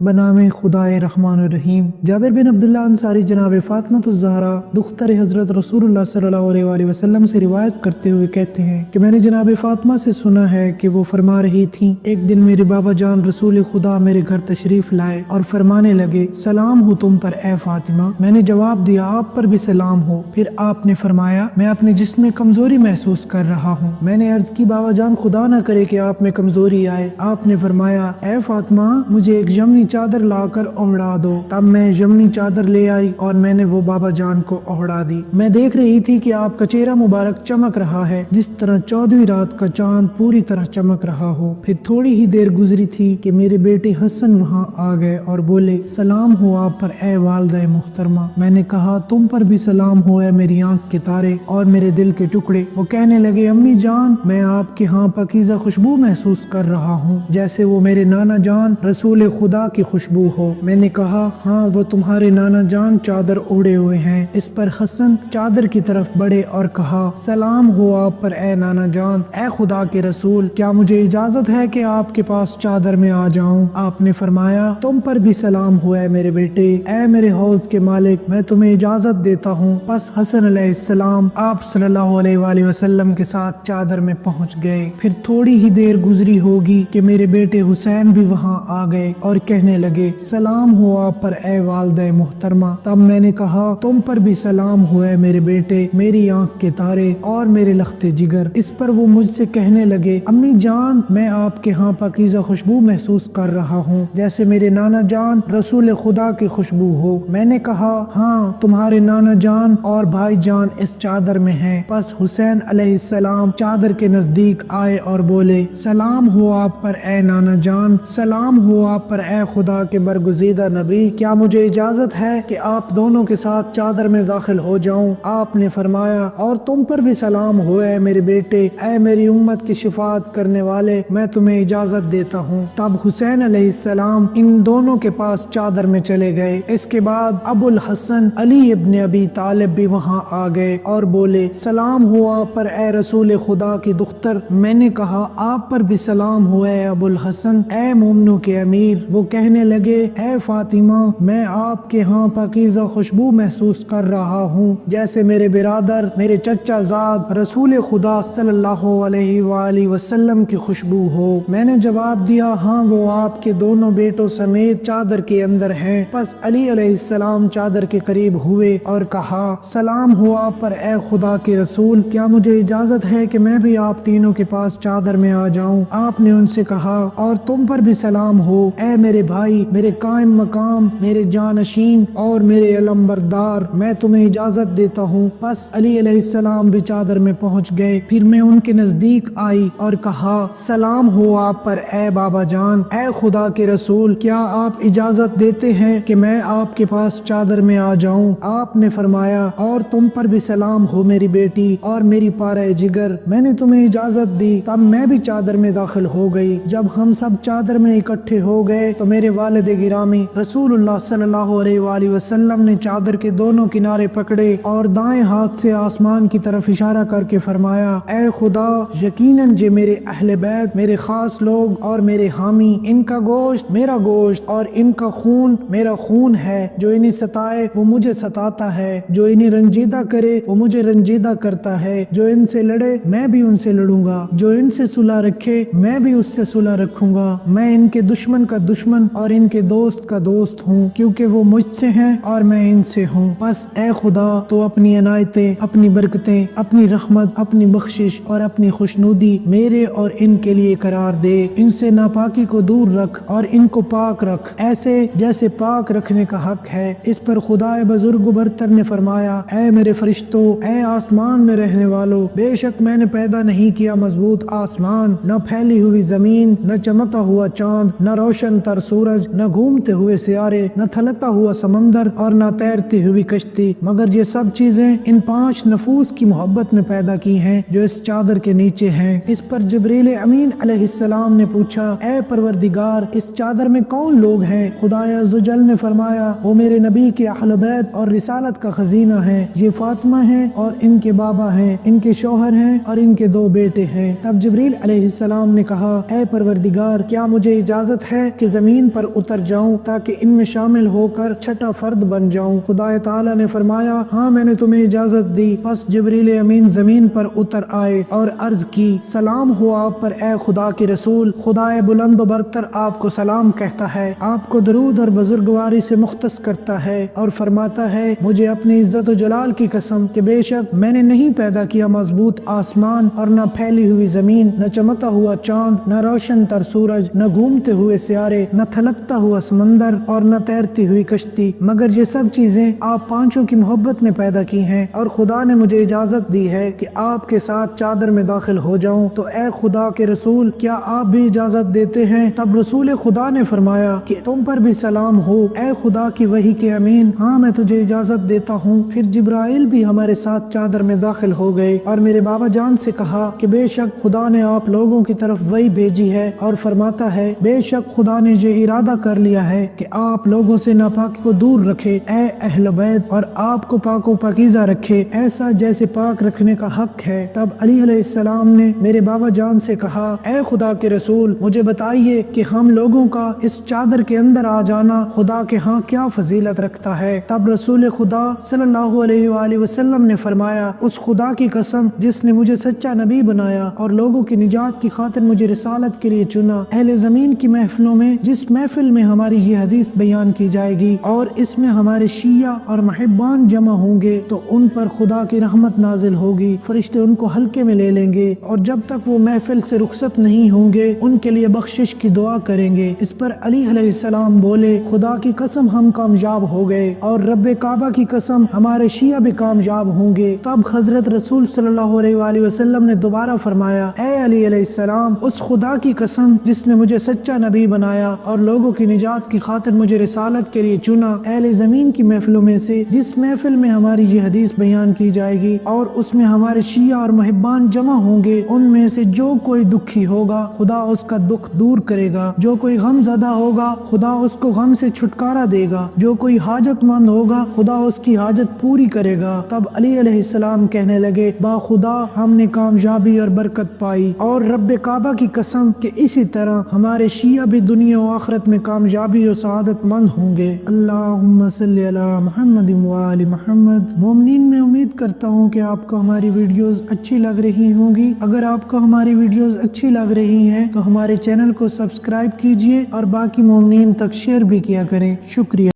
بنام خدائے رحمان الرحیم۔ جابر بن عبداللہ انصاری جناب فاطمہ الزہرا دختر حضرت رسول اللہ صلی اللہ علیہ وآلہ وسلم سے روایت کرتے ہوئے کہتے ہیں کہ میں نے جناب فاطمہ سے سنا ہے کہ وہ فرما رہی تھیں، ایک دن میرے بابا جان رسول خدا میرے گھر تشریف لائے اور فرمانے لگے، سلام ہو تم پر اے فاطمہ۔ میں نے جواب دیا، آپ پر بھی سلام ہو۔ پھر آپ نے فرمایا، میں اپنے جسم میں کمزوری محسوس کر رہا ہوں۔ میں نے عرض کی، بابا جان خدا نہ کرے کہ آپ میں کمزوری آئے۔ آپ نے فرمایا، اے فاطمہ مجھے ایک یمنی چادر لا کر اوڑھا دو۔ تب میں یمنی چادر لے آئی اور میں نے وہ بابا جان کو اوڑھا دی۔ میں دیکھ رہی تھی کہ آپ کا چہرہ مبارک چمک رہا ہے جس طرح 14ویں رات کا چاند پوری طرح چمک رہا ہو۔ پھر تھوڑی ہی دیر گزری تھی کہ میرے بیٹے حسن وہاں آ گئے اور بولے، سلام ہو آپ پر اے والدہ محترمہ۔ میں نے کہا، تم پر بھی سلام ہو اے میری آنکھ کے تارے اور میرے دل کے ٹکڑے۔ وہ کہنے لگے، امی جان میں آپ کے ہاں پاکیزہ خوشبو محسوس کر رہا ہوں جیسے وہ میرے نانا جان رسول خدا کی خوشبو ہو۔ میں نے کہا، ہاں وہ تمہارے نانا جان چادر اوڑھے ہوئے ہیں۔ اس پر حسن چادر کی طرف بڑھے اور کہا، سلام ہو آپ پر اے نانا جان۔ اے خدا کے رسول، کیا مجھے اجازت ہے کہ آپ کے پاس چادر میں آ جاؤں؟ آپ نے فرمایا، تم پر بھی سلام ہو اے میرے بیٹے، اے میرے حوض کے مالک، میں تمہیں اجازت دیتا ہوں۔ پس حسن علیہ السلام آپ صلی اللہ علیہ وآلہ وسلم کے ساتھ چادر میں پہنچ گئے۔ پھر تھوڑی ہی دیر گزری ہوگی کہ میرے بیٹے حسین بھی وہاں آ گئے اور کہنے لگے، سلام ہو آپ پر اے والدہ محترمہ۔ تب میں نے کہا، تم پر بھی سلام ہو اے میرے بیٹے، میری آنکھ کے تارے اور میرے لخت جگر۔ اس پر وہ مجھ سے کہنے لگے، امی جان میں آپ کے ہاں پاکیزہ خوشبو محسوس کر رہا ہوں جیسے میرے نانا جان رسول خدا کی خوشبو ہو۔ میں نے کہا، ہاں تمہارے نانا جان اور بھائی جان اس چادر میں ہیں۔ پس حسین علیہ السلام چادر کے نزدیک آئے اور بولے، سلام ہو آپ پر اے نانا جان، سلام ہو آپ پر اے خدا کے برگزیدہ نبی، کیا مجھے اجازت ہے کہ آپ دونوں کے ساتھ چادر میں داخل ہو جاؤں؟ آپ نے فرمایا، اور تم پر بھی سلام ہو اے میرے بیٹے، اے میری امت کی شفاعت کرنے والے، میں تمہیں اجازت دیتا ہوں۔ تب حسین علیہ السلام ان دونوں کے پاس چادر میں چلے گئے۔ اس کے بعد ابو الحسن علی ابن ابی طالب بھی وہاں آ گئے اور بولے، سلام ہو آپ پر اے رسول خدا کی دختر۔ میں نے کہا، آپ پر بھی سلام ہو اے ابو الحسن، اے مومنوں کے امیر۔ وہ کہنے لگے، اے فاطمہ میں آپ کے ہاں پاکیزہ خوشبو محسوس کر رہا ہوں جیسے میرے برادر میرے چچا زاد رسول خدا صلی اللہ علیہ وآلہ وسلم کی خوشبو ہو۔ میں نے جواب دیا، ہاں وہ آپ کے دونوں بیٹوں سمیت چادر کے اندر ہیں۔ پس علی علیہ السلام چادر کے قریب ہوئے اور کہا، سلام ہو آپ پر اے خدا کے رسول، کیا مجھے اجازت ہے کہ میں بھی آپ تینوں کے پاس چادر میں آ جاؤں؟ آپ نے ان سے کہا، اور تم پر بھی سلام ہو اے میرے بھائی، میرے قائم مقام، میرے جانشین اور میرے علم بردار، میں تمہیں اجازت دیتا ہوں۔ پس علی علیہ السلام بھی چادر میں پہنچ گئے۔ پھر میں ان کے نزدیک آئی اور کہا، سلام ہو آپ پر اے بابا جان، اے خدا کے رسول، کیا آپ اجازت دیتے ہیں کہ میں آپ کے پاس چادر میں آ جاؤں؟ آپ نے فرمایا، اور تم پر بھی سلام ہو میری بیٹی اور میری پارہ جگر، میں نے تمہیں اجازت دی۔ تب میں بھی چادر میں داخل ہو گئی۔ جب ہم سب چادر میں اکٹھے ہو گئے تو میرے والد گرامی رسول اللہ صلی اللہ علیہ وآلہ وسلم نے چادر کے دونوں کنارے پکڑے اور دائیں ہاتھ سے آسمان کی طرف اشارہ کر کے فرمایا، اے خدا، یقیناً جو میرے اہل بیت، میرے خاص لوگ اور میرے حامی، ان کا گوشت میرا گوشت اور ان کا خون میرا خون ہے۔ جو انہیں ستائے وہ مجھے ستاتا ہے، جو انہیں رنجیدہ کرے وہ مجھے رنجیدہ کرتا ہے، جو ان سے لڑے میں بھی ان سے لڑوں گا، جو ان سے صلح رکھے میں بھی اس سے صلح رکھوں گا۔ میں ان کے دشمن کا دشمن اور ان کے دوست کا دوست ہوں، کیونکہ وہ مجھ سے ہیں اور میں ان سے ہوں۔ بس اے خدا تو اپنی عنایتیں، اپنی برکتیں، اپنی رحمت، اپنی بخشش اور اپنی خوشنودی میرے اور ان کے لیے قرار دے۔ ان سے ناپاکی کو دور رکھ اور ان کو پاک رکھ، ایسے جیسے پاک رکھنے کا حق ہے۔ اس پر خدا بزرگ و برتر نے فرمایا، اے میرے فرشتوں، اے آسمان میں رہنے والو، بے شک میں نے پیدا نہیں کیا مضبوط آسمان، نہ پھیلی ہوئی زمین، نہ چمکا ہوا چاند، نہ روشن تر سورج، نہ گھومتے ہوئے سیارے، نہ تھلکتا ہوا سمندر اور نہ تیرتی ہوئی کشتی، مگر یہ سب چیزیں ان 5 نفوس کی محبت نے پیدا کی ہیں جو اس چادر کے نیچے ہیں۔ اس پر جبریل امین علیہ السلام نے پوچھا، اے پروردگار، اس چادر میں کون لوگ ہیں؟ خدا عزوجل نے فرمایا، وہ میرے نبی کے اہل بیت اور رسالت کا خزینہ ہے، یہ فاطمہ ہیں اور ان کے بابا ہیں، ان کے شوہر ہیں اور ان کے 2 بیٹے ہیں۔ تب جبریل علیہ السلام نے کہا، اے پروردگار، کیا مجھے اجازت ہے کہ زمین زمین پر اتر جاؤں تاکہ ان میں شامل ہو کر چھٹا فرد بن جاؤں۔ خدا تعالی نے فرمایا ہاں میں نے تمہیں اجازت دی۔ پس جبریل امین زمین پر اتر آئے اور عرض کی سلام ہو آپ پر اے خدا کے رسول، خدا بلند و برتر آپ کو سلام کہتا ہے، آپ کو درود اور بزرگواری سے مختص کرتا ہے اور فرماتا ہے مجھے اپنی عزت و جلال کی قسم کہ بے شک میں نے نہیں پیدا کیا مضبوط آسمان اور نہ پھیلی ہوئی زمین، نہ چمکا ہوا چاند، نہ روشن تر سورج، نہ گھومتے ہوئے سیارے، نہ تھلکتا ہوا سمندر اور نہ تیرتی ہوئی کشتی، مگر یہ سب چیزیں آپ پانچوں کی محبت میں پیدا کی ہیں، اور خدا نے مجھے اجازت دی ہے کہ آپ کے ساتھ چادر میں داخل ہو جاؤں، تو اے خدا کے رسول کیا آپ بھی اجازت دیتے ہیں؟ تب رسول خدا نے فرمایا کہ تم پر بھی سلام ہو اے خدا کی وحی کے امین، ہاں میں تجھے اجازت دیتا ہوں۔ پھر جبرائیل بھی ہمارے ساتھ چادر میں داخل ہو گئے اور میرے بابا جان سے کہا کہ بے شک خدا نے آپ لوگوں کی طرف وحی بھیجی ہے، اور فرماتا ہے بے شک خدا نے یہ ارادہ کر لیا ہے کہ آپ لوگوں سے ناپاکی کو دور رکھے اے اہل بیت، اور آپ کو پاک و پاکیزہ رکھے ایسا جیسے پاک رکھنے کا حق ہے۔ تب علی علیہ السلام نے میرے بابا جان سے کہا اے خدا کے رسول مجھے بتائیے کہ ہم لوگوں کا اس چادر کے اندر آ جانا خدا کے ہاں کیا فضیلت رکھتا ہے؟ تب رسول خدا صلی اللہ علیہ وآلہ وسلم نے فرمایا اس خدا کی قسم جس نے مجھے سچا نبی بنایا اور لوگوں کی نجات کی خاطر مجھے رسالت کے لیے چنا، اہل زمین کی محفلوں میں جس محفل میں ہماری یہ حدیث بیان کی جائے گی اور اس میں ہمارے شیعہ اور محبان جمع ہوں گے تو ان پر خدا کی رحمت نازل ہوگی، فرشتے ان کو ہلکے میں لے لیں گے، اور جب تک وہ محفل سے رخصت نہیں ہوں گے ان کے لیے بخشش کی دعا کریں گے۔ اس پر علی علیہ السلام بولے خدا کی قسم ہم کامیاب ہو گئے، اور رب کعبہ کی قسم ہمارے شیعہ بھی کامیاب ہوں گے۔ تب حضرت رسول صلی اللہ علیہ وآلہ وسلم نے دوبارہ فرمایا اے علی علیہ السلام اس خدا کی قسم جس نے مجھے سچا نبی بنایا اور لوگوں کی نجات کی خاطر مجھے رسالت کے لیے چنا، اہل زمین کی محفلوں میں سے جس محفل میں ہماری یہ حدیث بیان کی جائے گی اور اس میں ہمارے شیعہ اور محبان جمع ہوں گے، ان میں سے جو کوئی دکھی ہوگا خدا اس کا دکھ دور کرے گا، جو کوئی غم زدہ ہوگا خدا اس کو غم سے چھٹکارا دے گا، جو کوئی حاجت مند ہوگا خدا اس کی حاجت پوری کرے گا۔ تب علی علیہ السلام کہنے لگے با خدا ہم نے کامیابی اور برکت پائی، اور رب کعبہ کی قسم کہ اسی طرح ہمارے شیعہ بھی دنیا و آخرت میں کامیابی اور سعادت مند ہوں گے۔ اللہم صلی علی محمد وآل محمد۔ مومنین میں امید کرتا ہوں کہ آپ کو ہماری ویڈیوز اچھی لگ رہی ہوں گی۔ اگر آپ کو ہماری ویڈیوز اچھی لگ رہی ہیں تو ہمارے چینل کو سبسکرائب کیجئے اور باقی مومنین تک شیئر بھی کیا کریں۔ شکریہ۔